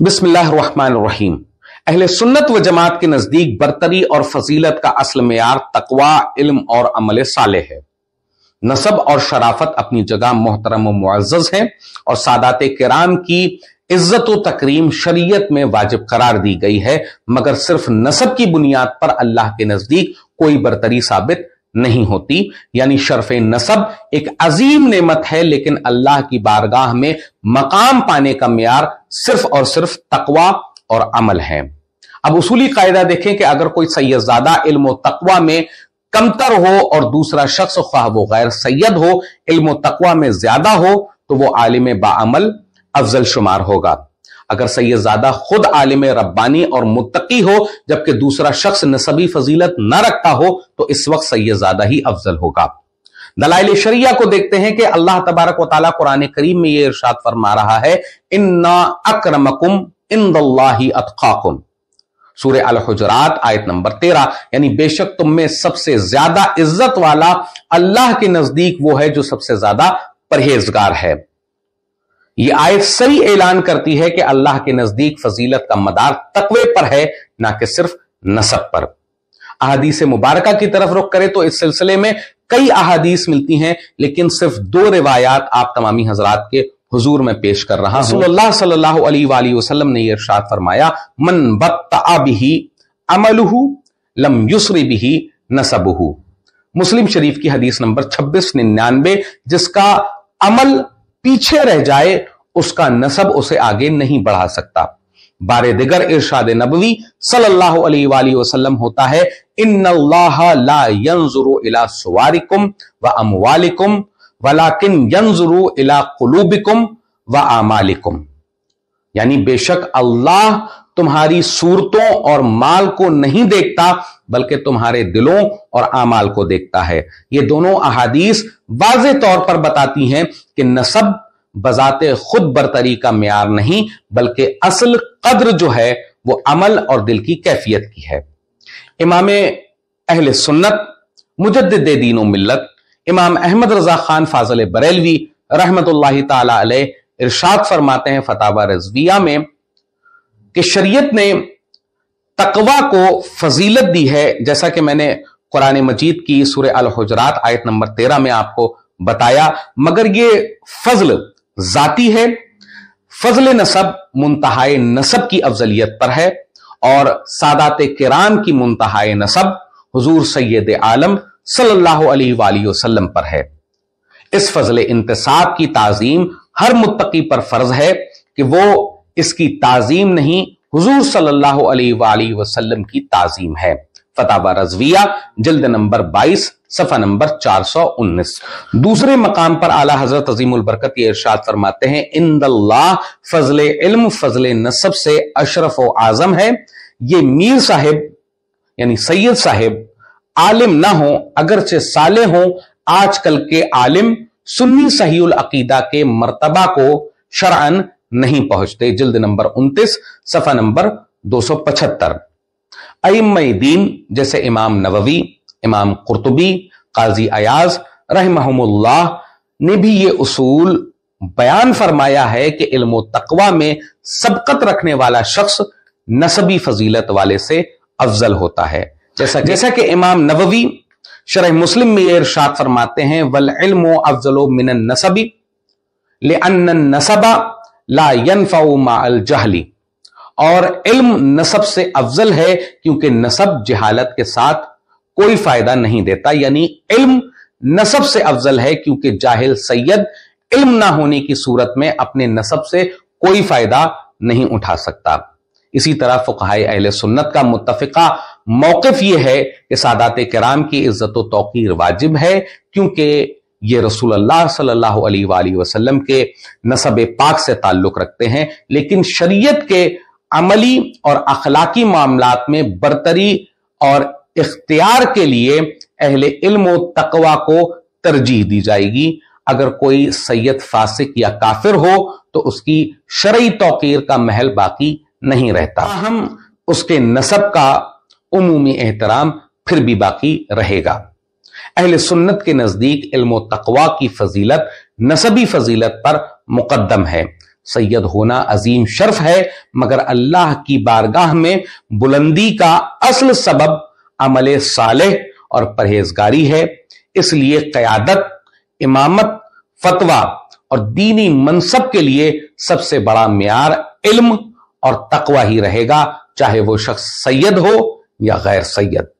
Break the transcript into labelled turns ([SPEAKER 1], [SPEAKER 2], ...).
[SPEAKER 1] बिस्मिल्लाह अर्रहमान अर्रहीम। अहले सुन्नत व जमात के नजदीक बरतरी और फजीलत का असल मेयार तकवा, इल्म और अमल सालेह है। नसब और शराफत अपनी जगह मोहतरम व मुअज़्ज़ज़ हैं और सादात किराम की इज्जत व तकरीम शरीयत में वाजिब करार दी गई है, मगर सिर्फ नसब की बुनियाद पर अल्लाह के नजदीक कोई बरतरी साबित नहीं होती। यानी शर्फ नसब एक अजीम नेमत है, लेकिन अल्लाह की बारगाह में मकाम पाने का मेयार सिर्फ और सिर्फ तकवा और अमल है। अब उसूली कायदा देखें कि अगर कोई सैयदजादा इल्म व तकवा में कमतर हो और दूसरा शख्स ख्वाह वो गैर सैयद हो इल्म व तकवा में ज्यादा हो, तो वो आलिम बाअमल अफजल शुमार होगा। अगर सैयदजादा खुद आलिम रब्बानी और मुत्तकी हो जबकि दूसरा शख्स नसबी फजीलत न रखता हो, तो इस वक्त सैयदजादा ही अफजल होगा। दलाइल शरिया को देखते हैं कि अल्लाह तबारक व तआला कुरान करीम में यह इरशाद फरमा रहा है, इन्ना अक्रमकुम इंदल्लाहि अत्काकुम, सूरह अल हुजरात आयत नंबर 13। यानी बेशक तुम में सबसे ज्यादा इज्जत वाला अल्लाह के नजदीक वो है जो सबसे ज्यादा परहेजगार है। यह आयत सही ऐलान करती है कि अल्लाह के नजदीक फजीलत का मदार तकवे पर है, ना कि सिर्फ नसब पर। अहादीस मुबारका की तरफ रुख करें तो इस सिलसिले में कई अहादीस मिलती हैं, लेकिन सिर्फ दो रिवायात आप तमामी हजरात के हुजूर में पेश कर रहा हूं। रसूलुल्लाह सल्लल्लाहु अलैहि वसल्लम ने यह इरशाद फरमाया, मन बत्ता बिही अमलुहु लम युसरि बिही नसबुहु। मुस्लिम शरीफ की हदीस नंबर 2699, जिसका अमल पीछे रह जाए उसका नसब उसे आगे नहीं बढ़ा सकता। बारे दिगर इरशाद नबवी सल्लल्लाहु अलैहि वसल्लम होता है, इन्नल्लाह ला यंजुरु इला सुवारिकुम व अमवालिकुम वलाकिन यंजुरु इला कुलूबिकुम व आमालिकुम। यानी बेशक अल्लाह तुम्हारी सूरतों और माल को नहीं देखता बल्कि तुम्हारे दिलों और आमाल को देखता है। ये दोनों अहादीस वाज़े तौर पर बताती हैं कि नसब बजाते खुद बरतरी का मेयार नहीं, बल्कि असल कद्र जो है वो अमल और दिल की कैफियत की है। इमाम अहले सुन्नत मुजद्दिद दीन व मिल्लत इमाम अहमद रजा खान फाजल बरेलवी रहमतुल्लाहि ताला अलैह इरशाद फरमाते हैं फतावा रज़विया में कि शरीयत ने तकवा को फजीलत दी है, जैसा कि मैंने कुरान मजीद की सूरह अल हुजरात आयत नंबर 13 में आपको बताया, मगर यह फजल जाती है। फजल नसब मुंतहाए नसब की अफजलियत पर है और सादात किराम की मुंतहाए नसब हुजूर सैयद आलम सल्लल्लाहु अलैहि वसल्लम पर है। इस फजल इंतसाब की ताजीम हर मुत्तकी पर फर्ज है कि वो इसकी ताजीम नहीं, हुजूर सल्लल्लाहु अलैहि वसल्लम की ताजीम है। फतावा रज़विया जिल्द नंबर 22 सफ़ा नंबर 419। दूसरे मकाम पर आला हजरत अजीमुल बरकत ये इरशाद फरमाते हैं, इंदल्लाह फजल इल्म फजल नसब से अशरफ व आजम है। ये मीर साहिब यानी सैयद साहिब आलिम ना हो अगरचे साले हों, आजकल के आलिम सुन्नी सहीउल अकीदा के मर्तबा को शरअन नहीं पहुंचते। जिल्द नंबर 29 सफ़ा नंबर 275। अइम्मा दीन जैसे इमाम नववी, इमाम कुर्तुबी, काजी अयाज रहमहुमुल्लाह ने भी ये उसूल बयान फरमाया है कि इल्म व तकवा में सबकत रखने वाला शख्स नसबी फजीलत वाले से अफजल होता है। जैसा कि इमाम नववी शरह मुस्लिम में ये इरशाद फरमाते हैं, वल इल्मु अफजलु मिनन नसबी लिअन्न नसबा ला यनफउ माअल जहली। और इल्म नसब से अफजल है क्योंकि नसब जहालत के साथ कोई फायदा नहीं देता। यानी इल्म नसब से अफजल है क्योंकि जाहिल सैयद इल्म ना होने की सूरत में अपने नसब से कोई फायदा नहीं उठा सकता। इसी तरह फुक़हाए अहले सुन्नत का मुत्तफ़िक़ा मौक़िफ़ यह है कि सादात किराम की इज्जत व तौक़ीर वाजिब है क्योंकि ये रसूलुल्लाह सल्लल्लाहु अलैहि वसल्लम के नसब पाक से ताल्लुक़ रखते हैं। लेकिन शरीयत के अमली और अखलाकी मामलात में बरतरी और इख्तियार के लिए अहले इल्म व तकवा को तरजीह दी जाएगी। अगर कोई सैयद फासिक या काफिर हो तो उसकी शरई तौक़ीर का महल बाकी नहीं रहता, हम उसके नसब का उमूमी एहतराम फिर भी बाकी रहेगा। अहले सुन्नत के नजदीक इल्म व तकवा की फजीलत नसबी फजीलत पर मुकद्दम है। سید ہونا عظیم شرف ہے، مگر اللہ کی بارگاہ میں بلندی کا اصل سبب عمل صالح اور پرہیزگاری ہے۔ اس لیے قیادت، امامت، فتویٰ اور دینی منصب کے لیے سب سے بڑا معیار علم اور تقوی ہی رہے گا، چاہے وہ شخص سید ہو یا غیر سید۔